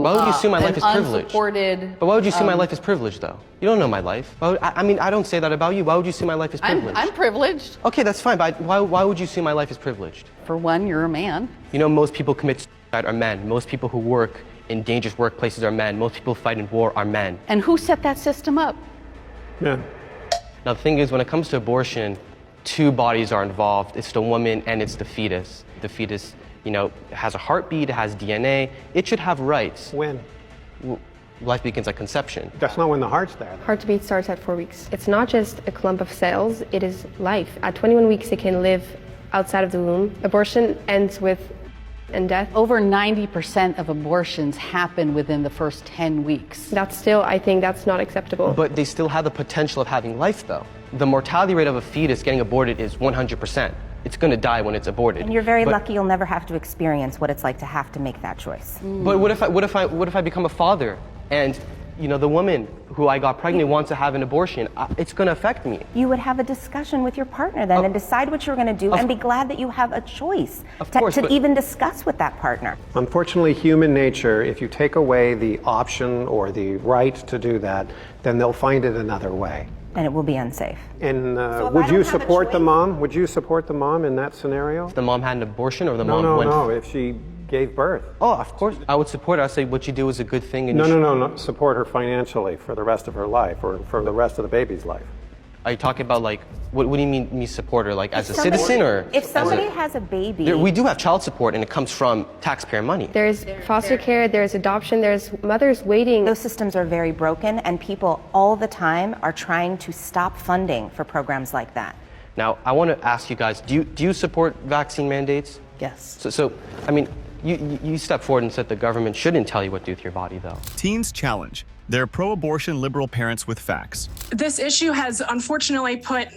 Why would you assume my life is privileged? Unsupported. But why would you assume my life is privileged, though? You don't know my life. I mean, I don't say that about you. Why would you assume my life is privileged? I'm privileged. Okay, that's fine, but why would you assume my life is privileged? For one, you're a man. You know, most people commit suicide are men. Most people who work in dangerous workplaces are men. Most people who fight in war are men. And who set that system up? Men. Now, the thing is, when it comes to abortion, two bodies are involved. It's the woman and it's the fetus. The fetus, you know, has a heartbeat, it has DNA. It should have rights. When? Life begins at conception. That's not when the heart's there. Heartbeat starts at 4 weeks. It's not just a clump of cells, it is life. At 21 weeks, it can live outside of the womb. Abortion ends with death. Over 90% of abortions happen within the first 10 weeks. That's still, I think that's not acceptable. But they still have the potential of having life, though. The mortality rate of a fetus getting aborted is 100%. It's going to die when it's aborted. And you're very lucky you'll never have to experience what it's like to have to make that choice. But what if I become a father and, you know, the woman who I got pregnant wants to have an abortion? It's going to affect me. You would have a discussion with your partner then and decide what you're going to do and be glad that you have a choice to even discuss with that partner. Unfortunately, human nature, if you take away the option or the right to do that, then they'll find it another way. And it will be unsafe. And would you support the mom? Would you support the mom in that scenario? If the mom had an abortion or the mom went... No, if she gave birth. Oh, of course. I would support her. I'd say what you do is a good thing. And No. Support her financially for the rest of her life or for the rest of the baby's life. Are you talking about, like, what do you mean me support her? Like, as a citizen or? If somebody has a baby. We do have child support and it comes from taxpayer money. There's foster care, there's adoption, there's mothers waiting. Those systems are very broken and people all the time are trying to stop funding for programs like that. Now, I want to ask you guys, do you support vaccine mandates? Yes. So I mean, you stepped forward and said the government shouldn't tell you what to do with your body, though. Teens challenge. They're pro-abortion liberal parents with facts. This issue has unfortunately put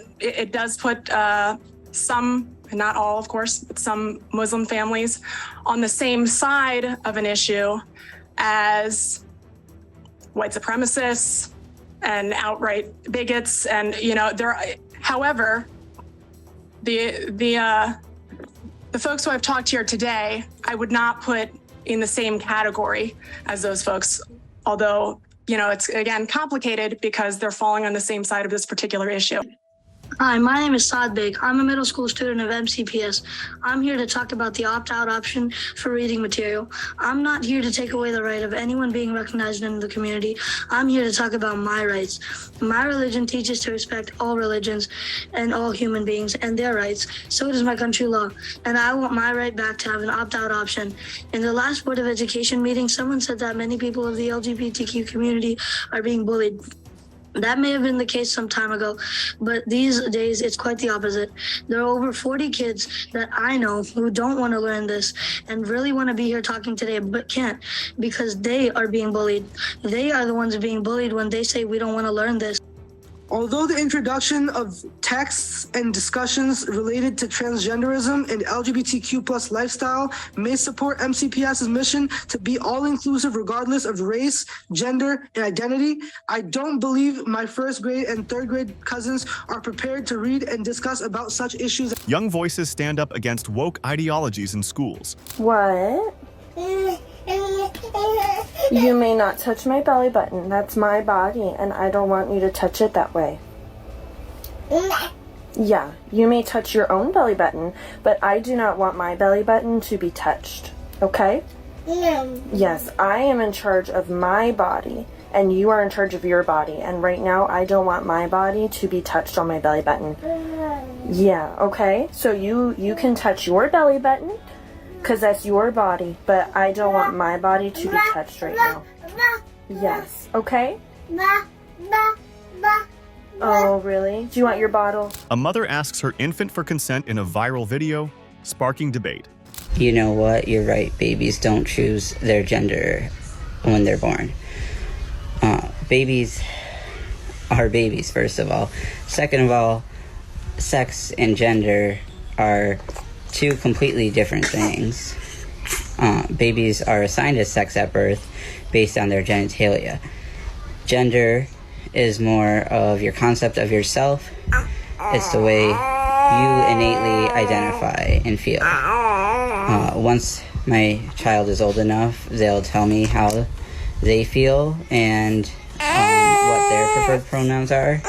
some, and not all of course, but some Muslim families on the same side of an issue as white supremacists and outright bigots. And, you know, however, the folks who I've talked to here today, I would not put in the same category as those folks, although, you know, it's, again, complicated because they're falling on the same side of this particular issue. Hi, my name is Saad Beg. I'm a middle school student of MCPS. I'm here to talk about the opt-out option for reading material. I'm not here to take away the right of anyone being recognized in the community. I'm here to talk about my rights. My religion teaches to respect all religions and all human beings and their rights. So does my country law. And I want my right back to have an opt-out option. In the last Board of Education meeting, someone said that many people of the LGBTQ community are being bullied. That may have been the case some time ago, but these days it's quite the opposite. There are over 40 kids that I know who don't want to learn this and really want to be here talking today, but can't because they are being bullied. They are the ones being bullied when they say we don't want to learn this. Although the introduction of texts and discussions related to transgenderism and LGBTQ+ lifestyle may support MCPS's mission to be all-inclusive regardless of race, gender, and identity, I don't believe my first grade and third grade cousins are prepared to read and discuss about such issues. Young voices stand up against woke ideologies in schools. What? You may not touch my belly button. That's my body, and I don't want you to touch it that way. Yeah, you may touch your own belly button, but I do not want my belly button to be touched. Okay? Yes, I am in charge of my body, and you are in charge of your body, and right now I don't want my body to be touched on my belly button. Yeah, okay? So you can touch your belly button, because that's your body, but I don't want my body to be touched right now. Yes, okay? Oh, really? Do you want your bottle? A mother asks her infant for consent in a viral video, sparking debate. You know what? You're right. Babies don't choose their gender when they're born. Babies are babies, first of all. Second of all, sex and gender are two completely different things. Babies are assigned a sex at birth based on their genitalia. Gender is more of your concept of yourself. It's the way you innately identify and feel. Once my child is old enough, they'll tell me how they feel and what their preferred pronouns are.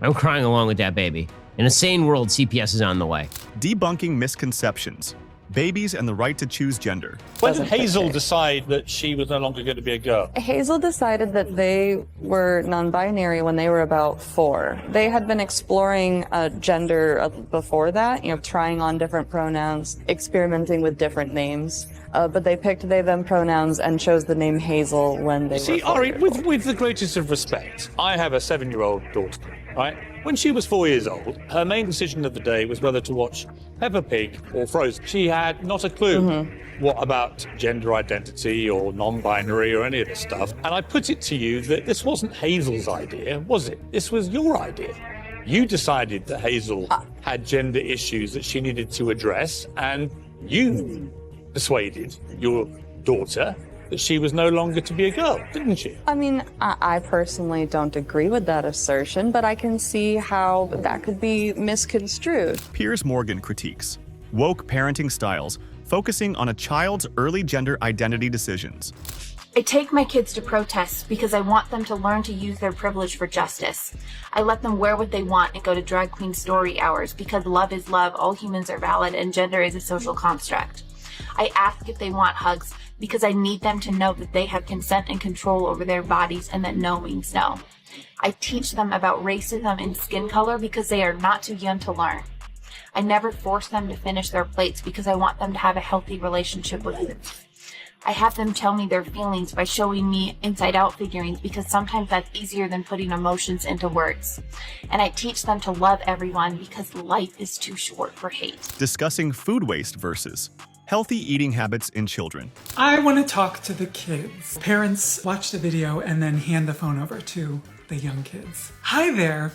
I'm crying along with that baby. In a sane world, CPS is on the way. Debunking misconceptions. Babies and the right to choose gender. When did Hazel decide that she was no longer going to be a girl? Hazel decided that they were non-binary when they were about 4. They had been exploring gender before that, trying on different pronouns, experimenting with different names. But they picked they, them pronouns and chose the name Hazel when they were 4 Ari, with the greatest of respect, I have a 7-year-old daughter, right? When she was 4 years old, her main decision of the day was whether to watch Peppa Pig or Frozen. She had not a clue what about gender identity or non-binary or any of this stuff. And I put it to you that this wasn't Hazel's idea, was it? This was your idea. You decided that Hazel had gender issues that she needed to address, and you persuaded your daughter that she was no longer to be a girl, didn't you? I mean, I personally don't agree with that assertion, but I can see how that could be misconstrued. Piers Morgan critiques woke parenting styles, focusing on a child's early gender identity decisions. I take my kids to protests because I want them to learn to use their privilege for justice. I let them wear what they want and go to drag queen story hours because love is love, all humans are valid, and gender is a social construct. I ask if they want hugs because I need them to know that they have consent and control over their bodies and that no means no. I teach them about racism and skin color because they are not too young to learn. I never force them to finish their plates because I want them to have a healthy relationship with food. I have them tell me their feelings by showing me inside-out figurines because sometimes that's easier than putting emotions into words. And I teach them to love everyone because life is too short for hate. Discussing food waste versus healthy eating habits in children. I want to talk to the kids. Parents watch the video and then hand the phone over to the young kids. Hi there.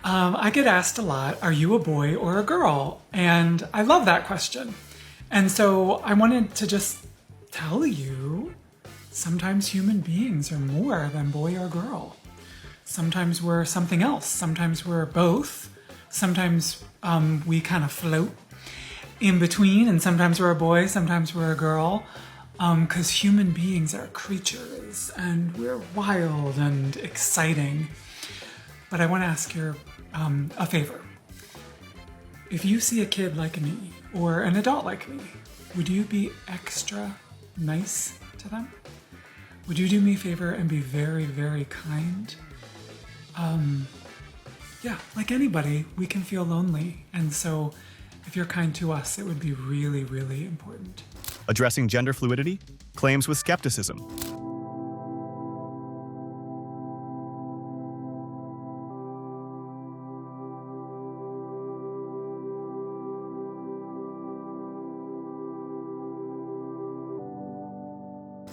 I get asked a lot, are you a boy or a girl? And I love that question. And so I wanted to just tell you, sometimes human beings are more than boy or girl. Sometimes we're something else. Sometimes we're both. Sometimes we kind of float in between, and sometimes we're a boy, sometimes we're a girl, because human beings are creatures and we're wild and exciting. But I want to ask you a favor. If you see a kid like me or an adult like me, would you be extra nice to them? Would you do me a favor and be very, very kind? Yeah, like anybody, we can feel lonely, and so if you're kind to us, it would be really, really important. Addressing gender fluidity, claims with skepticism.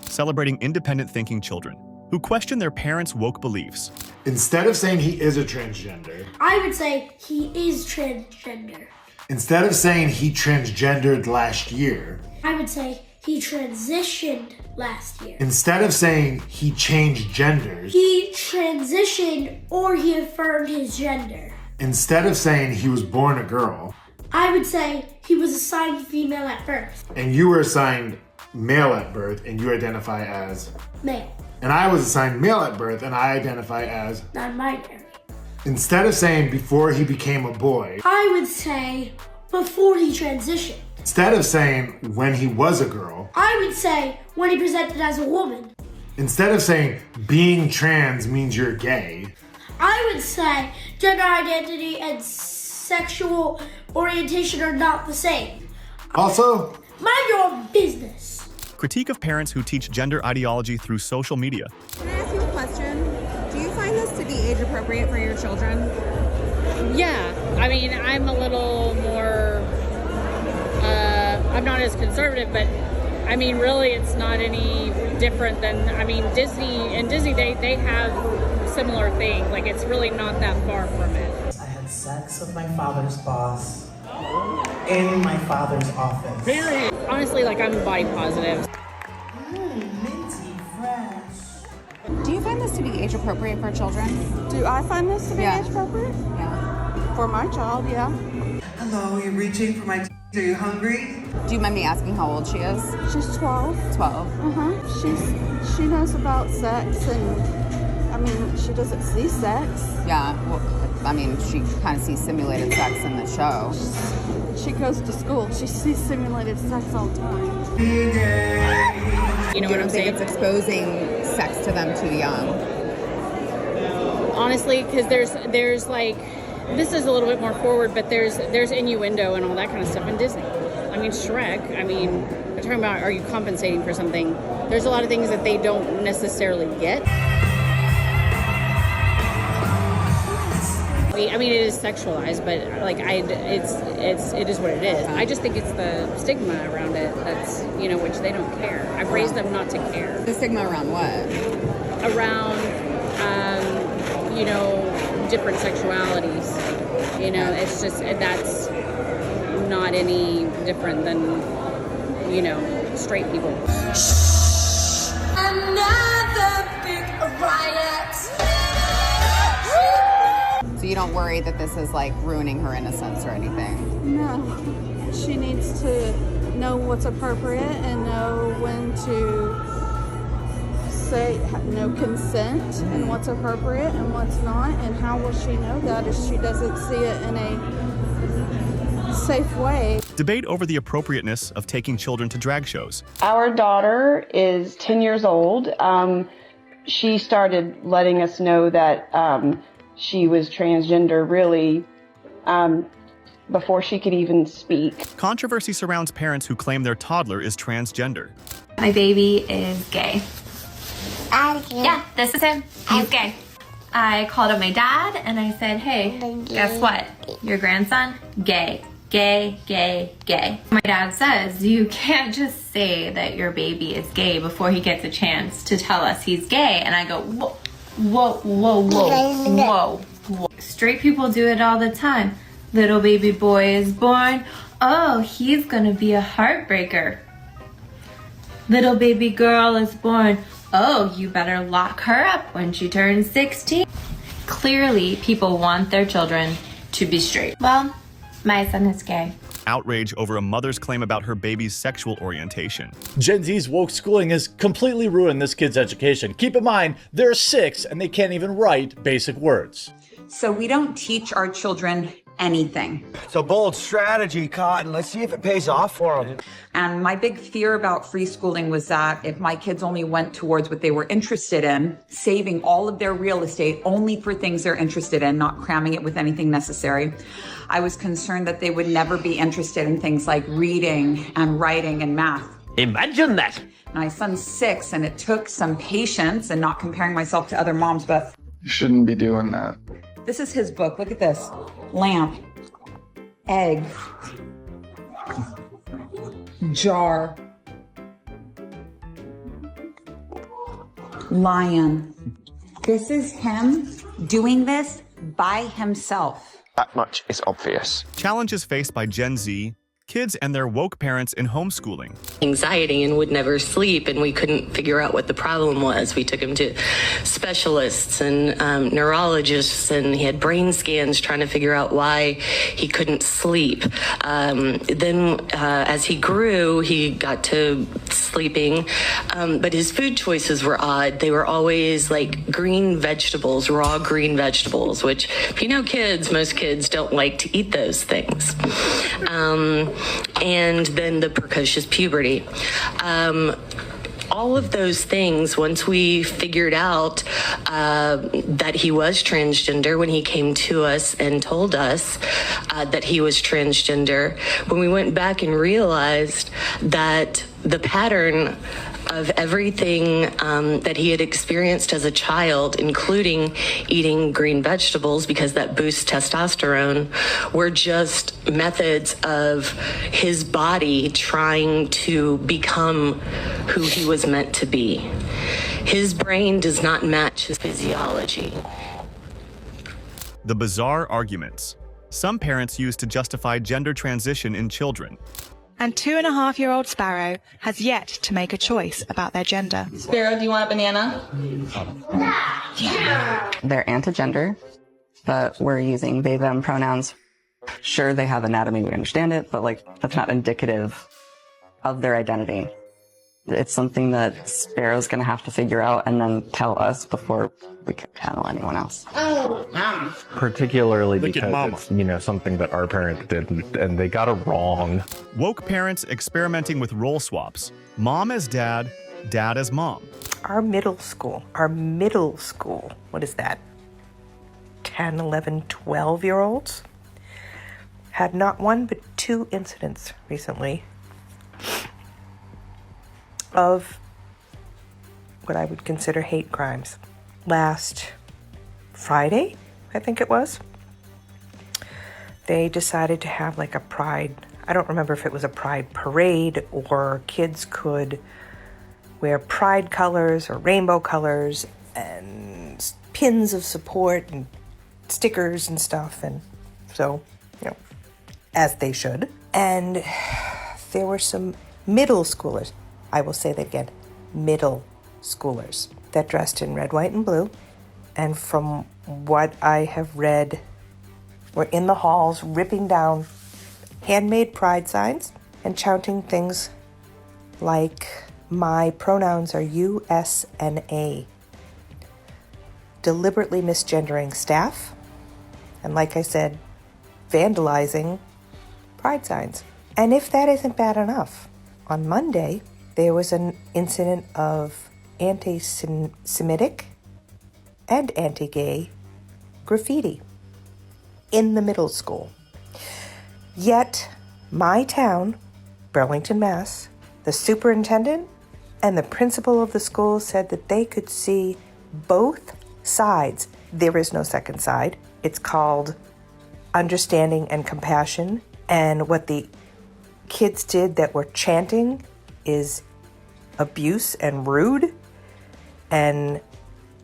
Celebrating independent thinking children who question their parents' woke beliefs. Instead of saying he is a transgender, I would say he is transgender. Instead of saying he transgendered last year, I would say he transitioned last year. Instead of saying he changed genders, he transitioned or he affirmed his gender. Instead of saying he was born a girl, I would say he was assigned female at birth. And you were assigned male at birth and you identify as male. And I was assigned male at birth and I identify as non-binary. Instead of saying before he became a boy, I would say before he transitioned. Instead of saying when he was a girl, I would say when he presented as a woman. Instead of saying being trans means you're gay, I would say gender identity and sexual orientation are not the same. Also, mind your own business. Critique of parents who teach gender ideology through social media. Can I ask you a question? Do you find this to be age appropriate for your children? Yeah, I mean, I'm a little more, I'm not as conservative, but I mean, really it's not any different than, I mean, Disney, they have similar things. Like, it's really not that far from it. I had sex with my father's boss in my father's office. Very. Honestly, like, I'm body positive. Minty fresh. Do you find this to be age appropriate for children? Do I find this to be age appropriate? Yeah. For my child, yeah. Hello, you're reaching for my Are you hungry? Do you mind me asking how old she is? She's 12. 12. She knows about sex, and I mean, she doesn't see sex. Yeah, well, I mean, she kind of sees simulated sex in the show. She goes to school. She sees simulated sex all the time. You know what I'm saying? It's exposing sex to them too young. Honestly, because there's like, this is a little bit more forward, but there's innuendo and all that kind of stuff in Disney. I mean, Shrek, I mean, we're talking about, are you compensating for something? There's a lot of things that they don't necessarily get. I mean, it is sexualized, but like, it is what it is. I just think it's the stigma around it that's, you know, which they don't care. I've raised them not to care. The stigma around what? Around, you know, different sexualities. You know, it's just, that's not any different than, you know, straight people. Another big riot. So you don't worry that this is like ruining her innocence or anything? No. She needs to know what's appropriate and know when to say no consent and what's appropriate and what's not, and how will she know that if she doesn't see it in a safe way? Debate over the appropriateness of taking children to drag shows. Our daughter is 10 years old. She started letting us know that she was transgender really before she could even speak. Controversy surrounds parents who claim their toddler is transgender. My baby is gay. Yeah, this is him. He's gay. I called up my dad and I said, hey, guess what? Your grandson, gay. Gay, gay, gay. My dad says, you can't just say that your baby is gay before he gets a chance to tell us he's gay. And I go, whoa, whoa, whoa, whoa, whoa, whoa. Straight people do it all the time. Little baby boy is born. Oh, he's gonna be a heartbreaker. Little baby girl is born. Oh, you better lock her up when she turns 16. Clearly, people want their children to be straight. Well, my son is gay. Outrage over a mother's claim about her baby's sexual orientation. Gen Z's woke schooling has completely ruined this kid's education. Keep in mind, they're 6 and they can't even write basic words. So we don't teach our children anything. It's a bold strategy, Cotton. Let's see if it pays off for them. And my big fear about free schooling was that if my kids only went towards what they were interested in, saving all of their real estate only for things they're interested in, not cramming it with anything necessary, I was concerned that they would never be interested in things like reading and writing and math. Imagine that. My son's 6 and it took some patience and not comparing myself to other moms, but you shouldn't be doing that. This is his book. Look at this. Lamp. Egg. Jar. Lion. This is him doing this by himself. That much is obvious. Challenges faced by Gen Z, kids and their woke parents in homeschooling. Anxiety and would never sleep, and we couldn't figure out what the problem was. We took him to specialists and neurologists, and he had brain scans trying to figure out why he couldn't sleep. Then as he grew, he got to sleeping, but his food choices were odd. They were always like green vegetables, raw green vegetables, which if you know kids, most kids don't like to eat those things. And then the precocious puberty. All of those things, once we figured out that he was transgender, when he came to us and told us that he was transgender, when we went back and realized that the pattern of everything that he had experienced as a child, including eating green vegetables because that boosts testosterone, were just methods of his body trying to become who he was meant to be. His brain does not match his physiology. The bizarre arguments some parents use to justify gender transition in children. And 2.5-year-old Sparrow has yet to make a choice about their gender. Sparrow, do you want a banana? They're anti-gender, but we're using they, them pronouns. Sure, they have anatomy, we understand it, but like that's not indicative of their identity. It's something that Sparrow's going to have to figure out and then tell us before we can tell anyone else. Particularly because it's, you know, something that our parents did and they got it wrong. Woke parents experimenting with role swaps. Mom as dad, dad as mom. Our middle school, what is that? 10, 11, 12-year-olds had not one but 2 incidents recently of what I would consider hate crimes. Last Friday, I think it was, they decided to have like a pride, I don't remember if it was a pride parade or kids could wear pride colors or rainbow colors and pins of support and stickers and stuff, and so, you know, as they should. And there were some middle schoolers, I will say that again, middle schoolers, that dressed in red, white, and blue, and from what I have read, were in the halls ripping down handmade pride signs and chanting things like, "My pronouns are you, S, and A," deliberately misgendering staff, and like I said, vandalizing pride signs. And if that isn't bad enough, on Monday, there was an incident of anti-Semitic and anti-gay graffiti in the middle school. Yet, my town, Burlington, Mass., the superintendent and the principal of the school said that they could see both sides. There is no second side. It's called understanding and compassion. And what the kids did that were chanting is abuse and rude and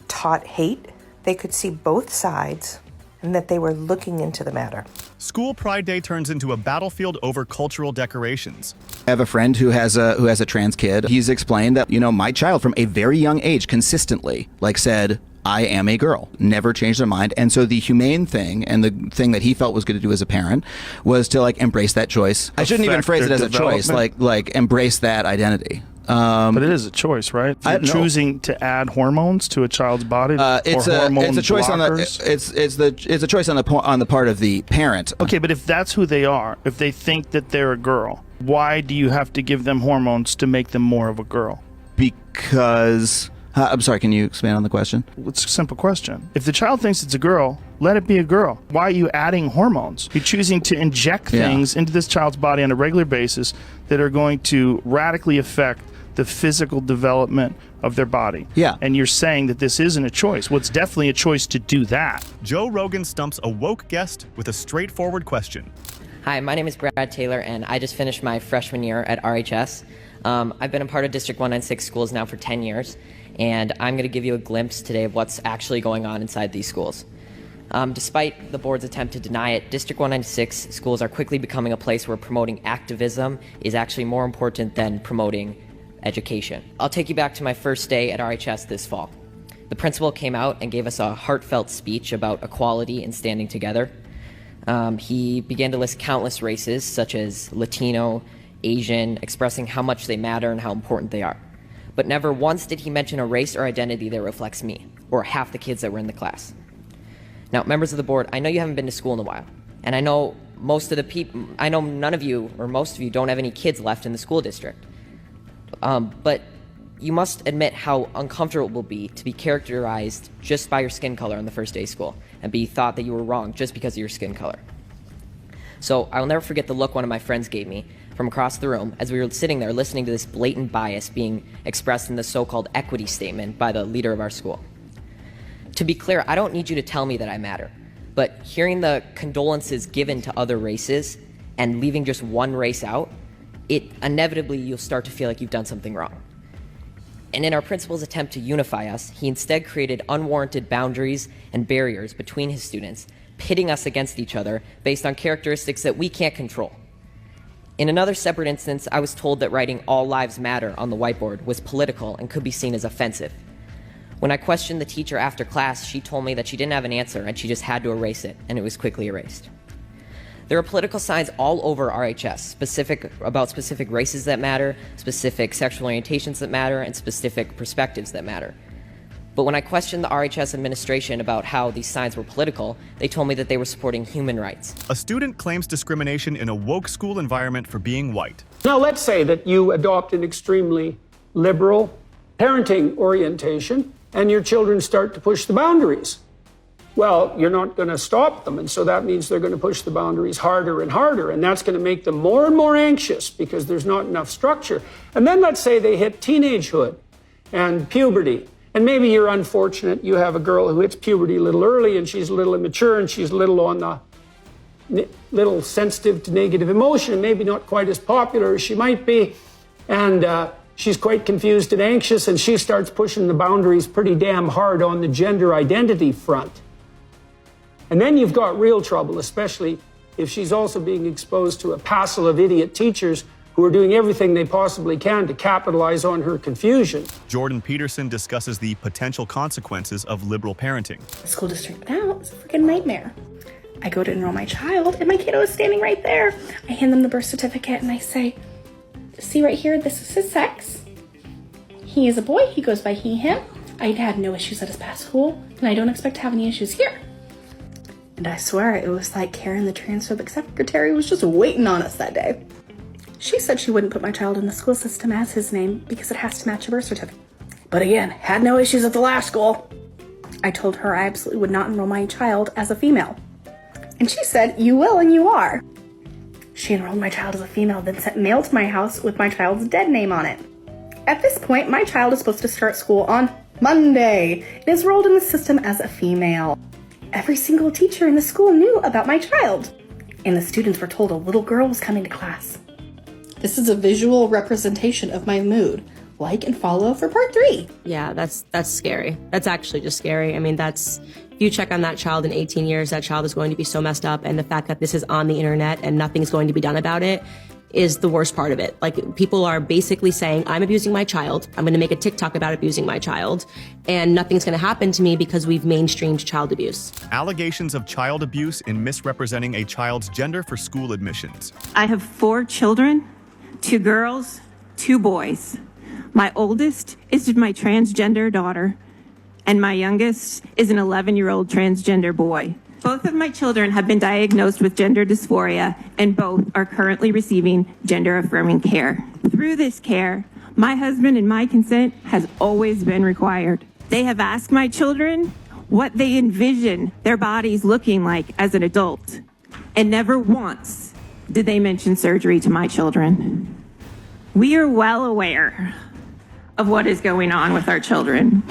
taught hate. They could see both sides and that they were looking into the matter. School Pride Day turns into a battlefield over cultural decorations. I have a friend who has a trans kid. He's explained that, you know, my child from a very young age consistently said, I am a girl, never changed their mind. And so the humane thing and the thing that he felt was good to do as a parent was to embrace that choice. I shouldn't even phrase it as a choice, like embrace that identity. But it is a choice, right? Choosing to add hormones to a child's body, it's a choice blockers. It's a choice on the part of the parent. Okay, but if that's who they are, if they think that they're a girl, why do you have to give them hormones to make them more of a girl? Because I'm sorry, can you expand on the question? It's a simple question. If the child thinks it's a girl, let it be a girl. Why are you adding hormones? You're choosing to inject things into this child's body on a regular basis that are going to radically affect the physical development of their body. Yeah. And you're saying that this isn't a choice. Well, it's definitely a choice to do that. Joe Rogan stumps a woke guest with a straightforward question. Hi, my name is Brad Taylor, and I just finished my freshman year at RHS. I've been a part of District 196 schools now for 10 years, and I'm going to give you a glimpse today of what's actually going on inside these schools. Despite the board's attempt to deny it, District 196 schools are quickly becoming a place where promoting activism is actually more important than promoting education. I'll take you back to my first day at RHS this fall. The principal came out and gave us a heartfelt speech about equality and standing together. He began to list countless races, such as Latino, Asian, expressing how much they matter and how important they are. But never once did he mention a race or identity that reflects me, or half the kids that were in the class. Now, members of the board, I know you haven't been to school in a while, and I know none of you, or most of you, don't have any kids left in the school district. But you must admit how uncomfortable it will be to be characterized just by your skin color on the first day of school and be thought that you were wrong just because of your skin color. So I will never forget the look one of my friends gave me from across the room as we were sitting there listening to this blatant bias being expressed in the so-called equity statement by the leader of our school. To be clear, I don't need you to tell me that I matter, but hearing the condolences given to other races and leaving just one race out, inevitably you'll start to feel like you've done something wrong. And in our principal's attempt to unify us, he instead created unwarranted boundaries and barriers between his students, pitting us against each other based on characteristics that we can't control. In another separate instance, I was told that writing "All Lives Matter" on the whiteboard was political and could be seen as offensive. When I questioned the teacher after class, she told me that she didn't have an answer and she just had to erase it, and it was quickly erased. There are political signs all over RHS, about specific races that matter, specific sexual orientations that matter, and specific perspectives that matter. But when I questioned the RHS administration about how these signs were political, they told me that they were supporting human rights. A student claims discrimination in a woke school environment for being white. Now let's say that you adopt an extremely liberal parenting orientation and your children start to push the boundaries. Well, you're not going to stop them, and so that means they're going to push the boundaries harder and harder, and that's going to make them more and more anxious because there's not enough structure. And then let's say they hit teenagehood and puberty. And maybe you're unfortunate, you have a girl who hits puberty a little early and she's a little immature and she's a little sensitive to negative emotion, maybe not quite as popular as she might be. And she's quite confused and anxious, and she starts pushing the boundaries pretty damn hard on the gender identity front. And then you've got real trouble, especially if she's also being exposed to a passel of idiot teachers who are doing everything they possibly can to capitalize on her confusion. Jordan Peterson discusses the potential consequences of liberal parenting. The school district now is a freaking nightmare. I go to enroll my child, and my kiddo is standing right there. I hand them the birth certificate, and I say, see right here, this is his sex. He is a boy, he goes by he, him. I had no issues at his past school, and I don't expect to have any issues here. And I swear, it was like Karen, the transphobic secretary, was just waiting on us that day. She said she wouldn't put my child in the school system as his name because it has to match a birth certificate. But again, had no issues at the last school. I told her I absolutely would not enroll my child as a female. And she said, you will and you are. She enrolled my child as a female, then sent mail to my house with my child's dead name on it. At this point, my child is supposed to start school on Monday and is enrolled in the system as a female. Every single teacher in the school knew about my child, and the students were told a little girl was coming to class. This is a visual representation of my mood. Like and follow for part 3. Yeah, that's scary. That's actually just scary. I mean, if you check on that child in 18 years, that child is going to be so messed up, and the fact that this is on the internet and nothing's going to be done about it is the worst part of it. Like, people are basically saying, I'm abusing my child. I'm going to make a TikTok about abusing my child, and nothing's going to happen to me because we've mainstreamed child abuse. Allegations of child abuse in misrepresenting a child's gender for school admissions. I have 4 children, 2 girls, 2 boys. My oldest is my transgender daughter, and my youngest is an 11-year-old transgender boy. Both of my children have been diagnosed with gender dysphoria, and both are currently receiving gender-affirming care. Through this care, my husband and my consent has always been required. They have asked my children what they envision their bodies looking like as an adult, and never once did they mention surgery to my children. We are well aware of what is going on with our children.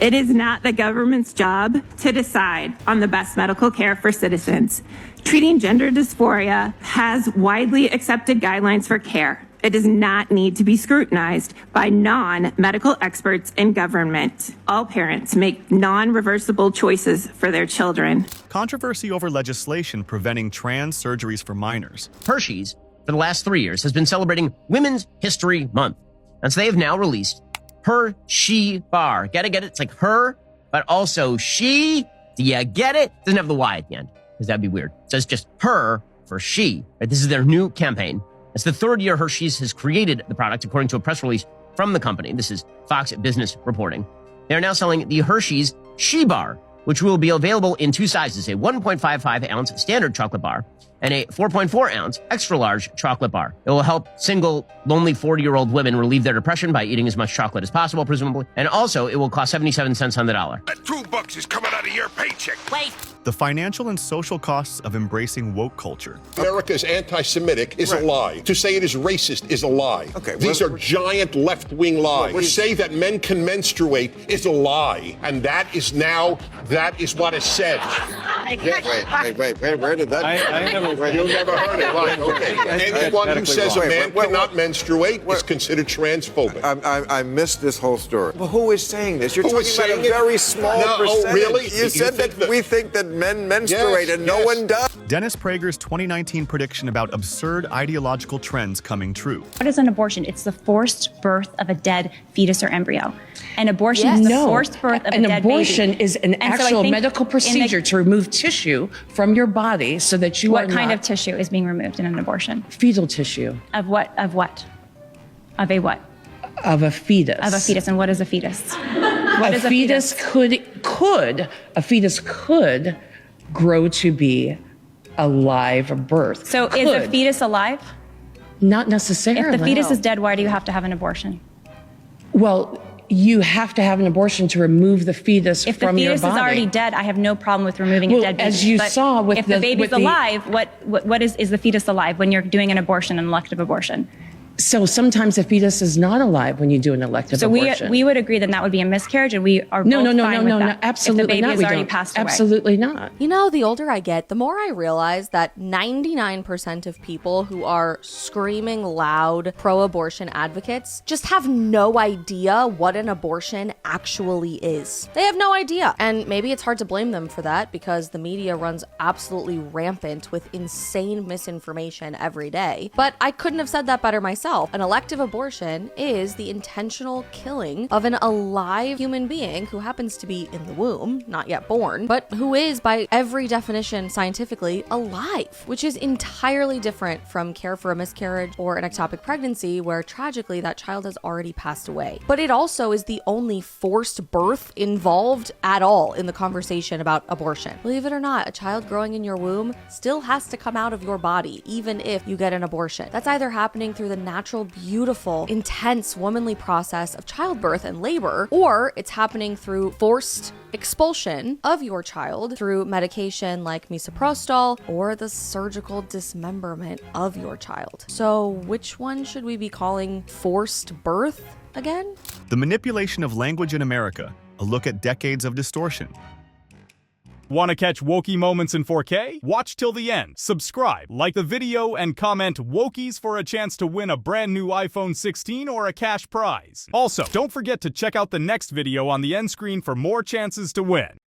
It is not the government's job to decide on the best medical care for citizens. Treating gender dysphoria has widely accepted guidelines for care. It does not need to be scrutinized by non-medical experts in government. All parents make non-reversible choices for their children. Controversy over legislation preventing trans surgeries for minors. Hershey's, for the last 3 years, has been celebrating Women's History Month. And so they have now released Her She Bar. Get it? It's like her, but also she. Do you get it? Doesn't have the Y at the end, because that'd be weird. It says just her for she. Right? This is their new campaign. It's the 3rd year Hershey's has created the product, according to a press release from the company. This is Fox Business reporting. They are now selling the Hershey's She Bar, which will be available in 2 sizes, a 1.55 ounce standard chocolate bar and a 4.4 ounce extra large chocolate bar. It will help single, lonely 40-year-old women relieve their depression by eating as much chocolate as possible, presumably. And also, it will cost 77 cents on the dollar. That $2 is coming out of your paycheck. Wait. The financial and social costs of embracing woke culture. America is anti-Semitic is a lie. To say it is racist is a lie. Okay, these are giant left-wing lies. To say that men can menstruate is a lie. And that is what is said. Wait, where did that? You've never heard it, right? Okay. Anyone who says a man cannot menstruate is considered transphobic. I missed this whole story. Well, who is saying this? You're Who talking is about a saying it? very small No, percentage. really? You said that we think that men menstruate and no one does. Dennis Prager's 2019 prediction about absurd ideological trends coming true. What is an abortion? It's the forced birth of a dead fetus or embryo. An abortion is the forced birth of a dead baby. An abortion is an actual medical procedure to remove tissue from your body so that you are What kind of tissue is being removed in an abortion? Fetal tissue. Of what? Of what? Of a what? Of a fetus. Of a fetus. And what is a fetus? A fetus could grow to be a live birth. So is a fetus alive? Not necessarily. If the fetus is dead, why do you have to have an abortion? Well, you have to have an abortion to remove the fetus from your body. If the fetus is already dead, I have no problem with removing a dead baby. As you saw with if the baby's alive, what is the fetus alive when you're doing an abortion, an elective abortion? So sometimes the fetus is not alive when you do an elective abortion. So we would agree that would be a miscarriage, and we are no, both fine with that. absolutely if the baby not. has already passed away. Absolutely not. You know, the older I get, the more I realize that 99% of people who are screaming loud pro-abortion advocates just have no idea what an abortion actually is. They have no idea. And maybe it's hard to blame them for that because the media runs absolutely rampant with insane misinformation every day. But I couldn't have said that better myself. An elective abortion is the intentional killing of an alive human being who happens to be in the womb, not yet born, but who is by every definition scientifically alive, which is entirely different from care for a miscarriage or an ectopic pregnancy where tragically that child has already passed away. But it also is the only forced birth involved at all in the conversation about abortion. Believe it or not, a child growing in your womb still has to come out of your body, even if you get an abortion. That's either happening through the natural, beautiful, intense, womanly process of childbirth and labor, or it's happening through forced expulsion of your child through medication like misoprostol or the surgical dismemberment of your child. So which one should we be calling forced birth again? The manipulation of language in America, a look at decades of distortion. Want to catch wokey moments in 4K? Watch till the end, subscribe, like the video, and comment wokies for a chance to win a brand new iPhone 16 or a cash prize. Also, don't forget to check out the next video on the end screen for more chances to win.